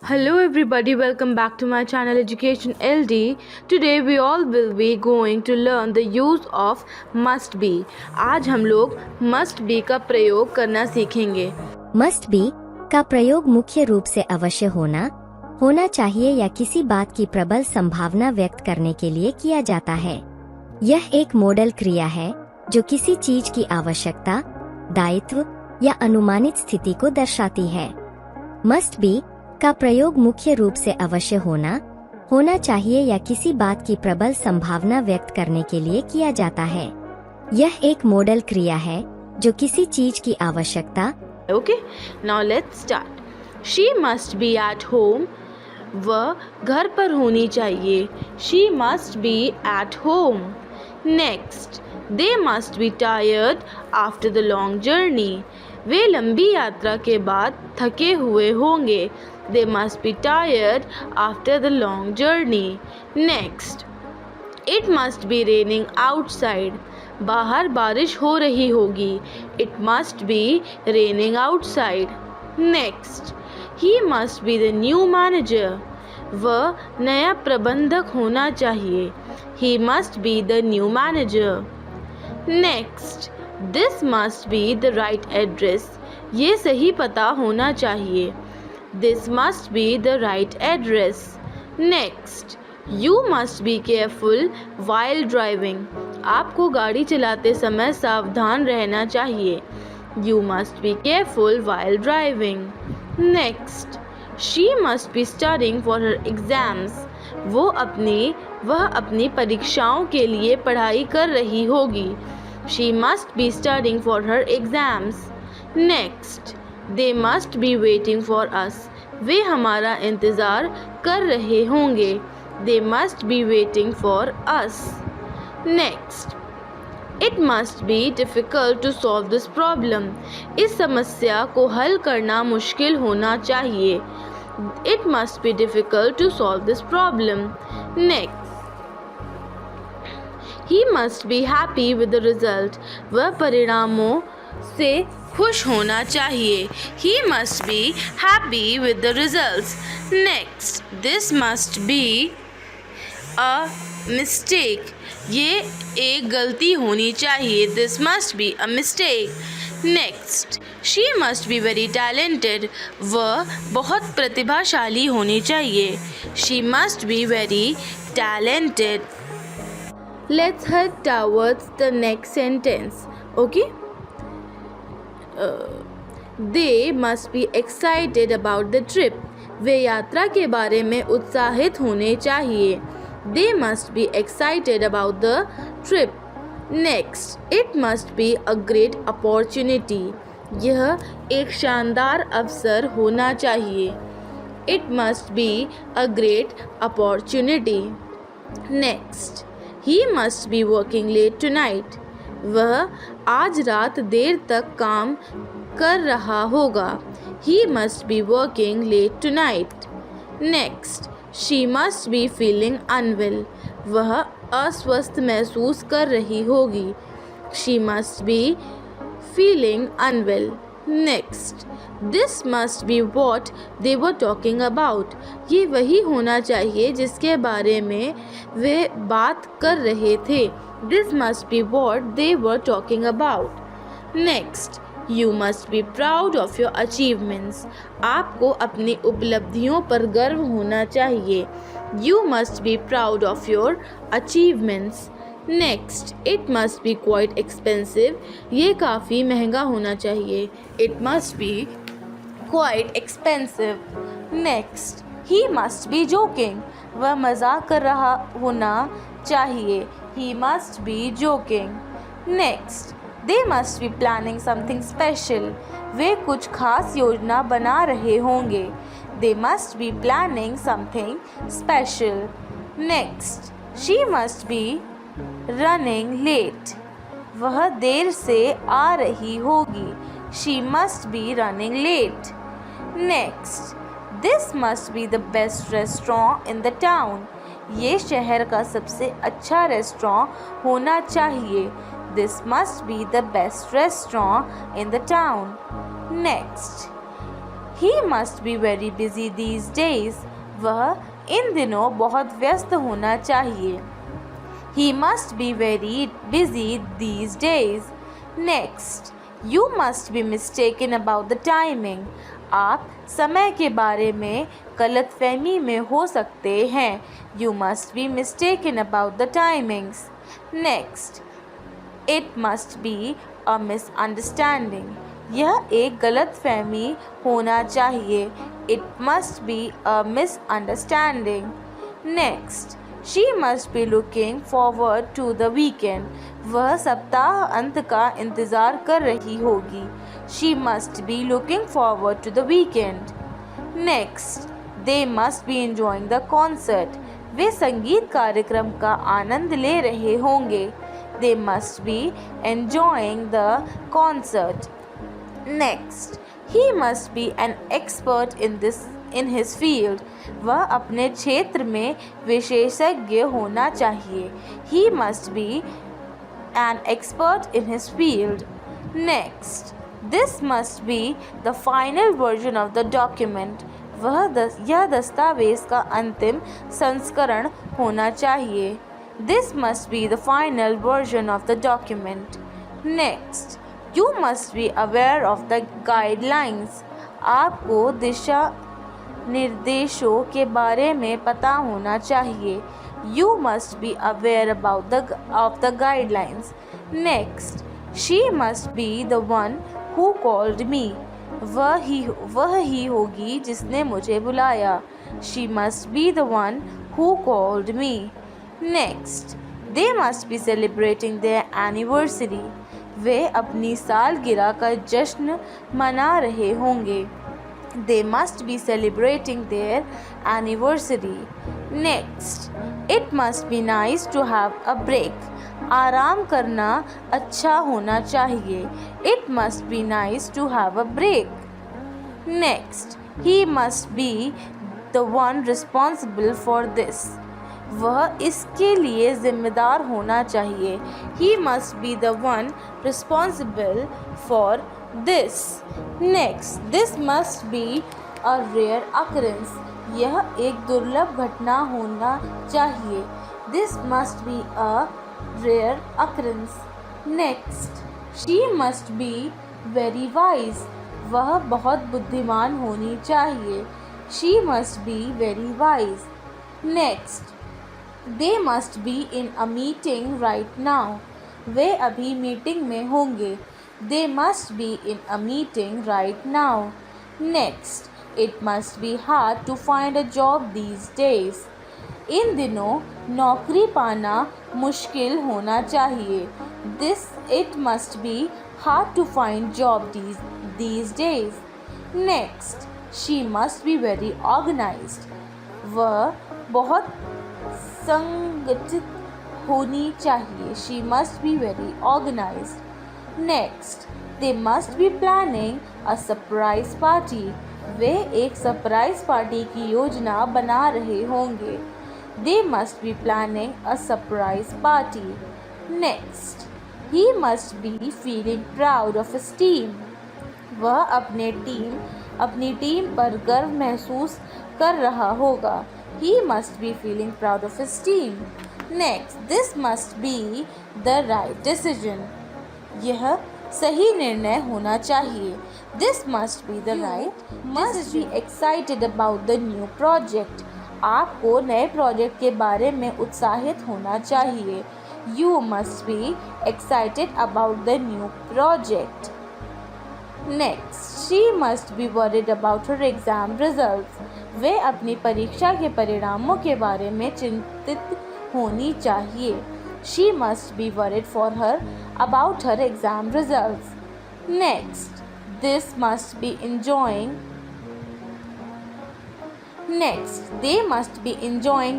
Hello everybody, welcome back to my channel Education LD. Today we all will be going to learn the use of must be. आज हम लोग must be का प्रयोग करना सीखेंगे। Must be का प्रयोग मुख्य रूप से अवश्य होना चाहिए या किसी बात की प्रबल संभावना व्यक्त करने के लिए किया जाता है। यह एक मॉडल क्रिया है जो किसी चीज की आवश्यकता, दायित्व या अनुमानित स्थिति को दर्शाती है। मस्ट बी का प्रयोग मुख्य रूप से अवश्य होना चाहिए या किसी बात की प्रबल संभावना व्यक्त करने के लिए किया जाता है। यह एक मॉडल क्रिया है जो किसी चीज की आवश्यकता। Okay, now let's start. She must be at home. वह घर पर होनी चाहिए। She must be at home. Next, they must be tired after the long journey. वे लंबी यात्रा के बाद थके हुए होंगे। They must be tired after the long journey. Next, it must be raining outside. बाहर बारिश हो रही होगी। It must be raining outside. Next, he must be the new manager. वह नया प्रबंधक होना चाहिए। He must be the new manager. Next, this must be the right address. ये सही पता होना चाहिए। This must be the right address. Next, you must be careful while driving. आपको गाड़ी चलाते समय सावधान रहना चाहिए। You must be careful while driving. Next, she must be studying for her exams. वह अपनी परीक्षाओं के लिए पढ़ाई कर रही होगी। She must be studying for her exams. Next, they must be waiting for us. वे हमारा इंतज़ार कर रहे होंगे। They must be waiting for us. Next, it must be difficult to solve this problem. इस समस्या को हल करना मुश्किल होना चाहिए। It must be difficult to solve this problem. Next, he must be happy with the result. वह परिणामों से खुश होना चाहिए। He must be happy with the results. Next, this must be a mistake. ये एक गलती होनी चाहिए। This must be a mistake. Next, she must be very talented. वह बहुत प्रतिभाशाली होनी चाहिए। She must be very talented. Let's head towards the next sentence. Okay? They must be excited about the trip. वे यात्रा के बारे में उत्साहित होने चाहिए। They must be excited about the trip. Next, it must be a great opportunity. यह एक शानदार अवसर होना चाहिए। It must be a great opportunity. Next, he must be working late tonight. वह आज रात देर तक काम कर रहा होगा। He must be working late tonight. Next, she must be feeling unwell. वह अस्वस्थ महसूस कर रही होगी। She must be feeling unwell. Next, this must be what they were talking about. ये वही होना चाहिए जिसके बारे में वे बात कर रहे थे। This must be what they were talking about. Next, you must be proud of your achievements. आपको अपनी उपलब्धियों पर गर्व होना चाहिए। You must be proud of your achievements. Next, it must be quite expensive. ये काफ़ी महंगा होना चाहिए। It must be quite expensive. Next, he must be joking. वह मजाक कर रहा होना चाहिए। He must be joking. Next, they must be planning something special. वे कुछ खास योजना बना रहे होंगे। They must be planning something special. Next, she must be running late. वह देर से आ रही होगी। She must be running late. Next, this must be the best restaurant in the town. ये शहर का सबसे अच्छा रेस्टोरेंट होना चाहिए। This must be the best restaurant in the town. Next, He must be very busy these days. वह इन दिनों बहुत व्यस्त होना चाहिए. He must be very busy these days. Next, you must be mistaken about the timing. आप समय के बारे में गलतफहमी में हो सकते हैं. You must be mistaken about the timings. Next, it must be a misunderstanding. यह एक गलतफहमी होना चाहिए. It must be a misunderstanding. Next, she must be looking forward to the weekend. वह सप्ताह अंत का इंतज़ार कर रही होगी. She must be looking forward to the weekend. Next, they must be enjoying the concert. वे संगीत कार्यक्रम का आनंद ले रहे होंगे. They must be enjoying the concert. Next, he must be an expert in his field. वह अपने क्षेत्र में विशेषज्ञ होना चाहिए. He must be an expert in his field. Next, this must be the final version of the document. यह दस्तावेज़ का अंतिम संस्करण होना चाहिए. This must be the final version of the document. Next, you must be aware of the guidelines. आपको दिशा निर्देशों के बारे में पता होना चाहिए. You must be aware of the guidelines. Next, she must be the one who called me. वह ही होगी जिसने मुझे बुलाया. She must be the one who called me. Next, they must be celebrating their anniversary. वे अपनी सालगिरह का जश्न मना रहे होंगे. They must be celebrating their anniversary. Next, it must be nice to have a break. आराम करना अच्छा होना चाहिए. It must be nice to have a break. Next, he must be the one responsible for this. वह इसके लिए जिम्मेदार होना चाहिए. He must be the one responsible for this. Next, this must be a rare occurrence. यह एक दुर्लभ घटना होना चाहिए. This must be a rare occurrence. Next, she must be very wise. वह बहुत बुद्धिमान होनी चाहिए. She must be very wise. Next, they must be in a meeting right now. वे अभी मीटिंग में होंगे. They must be in a meeting right now. Next, it must be hard to find a job these days. इन दिनों नौकरी पाना मुश्किल होना चाहिए. It must be hard to find job these days. Next, she must be very organized. वह बहुत संगठित होनी चाहिए. She must be very organized. Next, they must be planning a surprise party. वे एक सरप्राइज पार्टी की योजना बना रहे होंगे. They must be planning a surprise party. Next, he must be feeling proud of his team. वह अपनी team पर गर्व महसूस कर रहा होगा. He must be feeling proud of his team. Next, this must be the right decision. यह सही निर्णय होना चाहिए. This must be the right decision. Must be excited about the new project. आपको नए प्रोजेक्ट के बारे में उत्साहित होना चाहिए. You must be excited about the new project. Next, she must be worried about her exam results. वे अपनी परीक्षा के परिणामों के बारे में चिंतित होनी चाहिए. She must be worried about her exam results. Next, they must be enjoying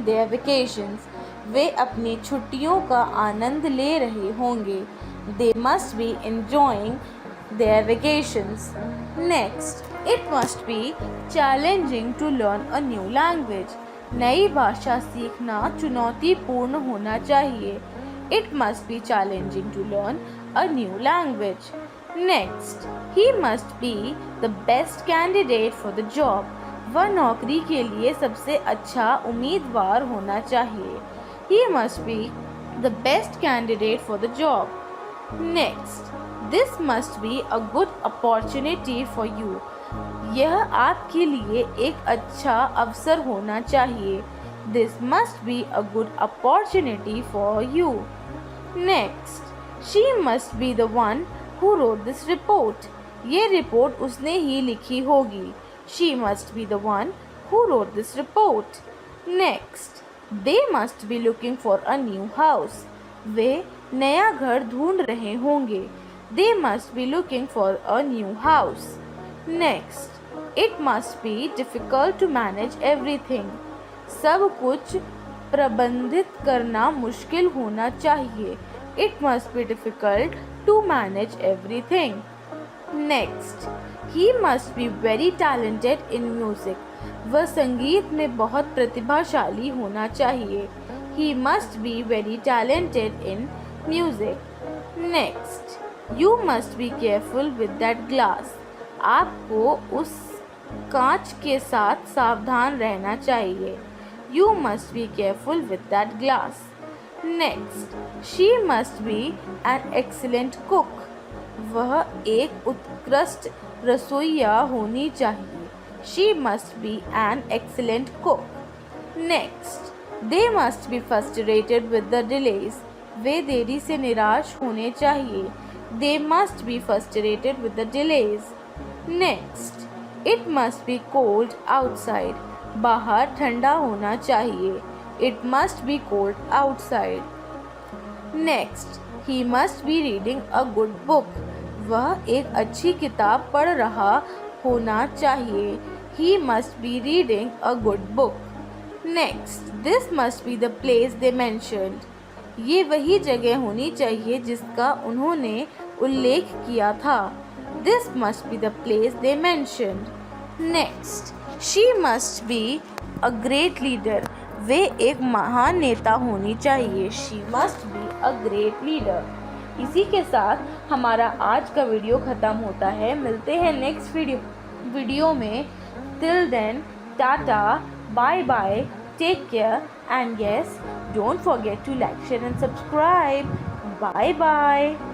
their vacations. वे अपनी छुट्टियों का आनंद ले रहे होंगे. They must be enjoying their vacations. Next, it must be challenging to learn a new language. नई भाषा सीखना चुनौतीपूर्ण होना चाहिए. It must be challenging to learn a new language. Next, he must be the best candidate for the job. वह नौकरी के लिए सबसे अच्छा उम्मीदवार होना चाहिए. He must be the best candidate for the job. Next, this must be a good opportunity for you. यह आपके लिए एक अच्छा अवसर होना चाहिए. This must be a good opportunity for you. Next, she must be the one who wrote this report. ये report उसने ही लिखी होगी. She must be the one who wrote this report. Next, they must be looking for a new house. वे नया घर ढूंढ रहे होंगे. They must be looking for a new house. Next, it must be difficult to manage everything. सब कुछ प्रबंधित करना मुश्किल होना चाहिए. It must be difficult to manage everything. Next, he must be very talented in music. वह संगीत में बहुत प्रतिभाशाली होना चाहिए. He must be very talented in music. Next, you must be careful with that glass. आपको उस कांच के साथ सावधान रहना चाहिए. You must be careful with that glass. Next, she must be an excellent cook. वह एक उत्कृष्ट रसोइया होनी चाहिए. She must be an excellent cook. Next, they must be frustrated with the delays. वे देरी से निराश होने चाहिए. They must be frustrated with the delays. Next, it must B cold outside. बाहर ठंडा होना चाहिए. It must B cold outside. Next, he must be reading a good book. वह एक अच्छी किताब पढ़ रहा होना चाहिए. He must be reading a good book. Next, this must be the place they mentioned. ये वही जगह होनी चाहिए जिसका उन्होंने उल्लेख किया था. This must be the place they mentioned. Next, she must be a great leader. वे एक महान नेता होनी चाहिए. She must be a great leader. इसी के साथ हमारा आज का वीडियो ख़त्म होता है. मिलते हैं नेक्स्ट वीडियो में. Till then, tata, bye bye, take care, and yes, don't forget to like, share and subscribe. Bye bye.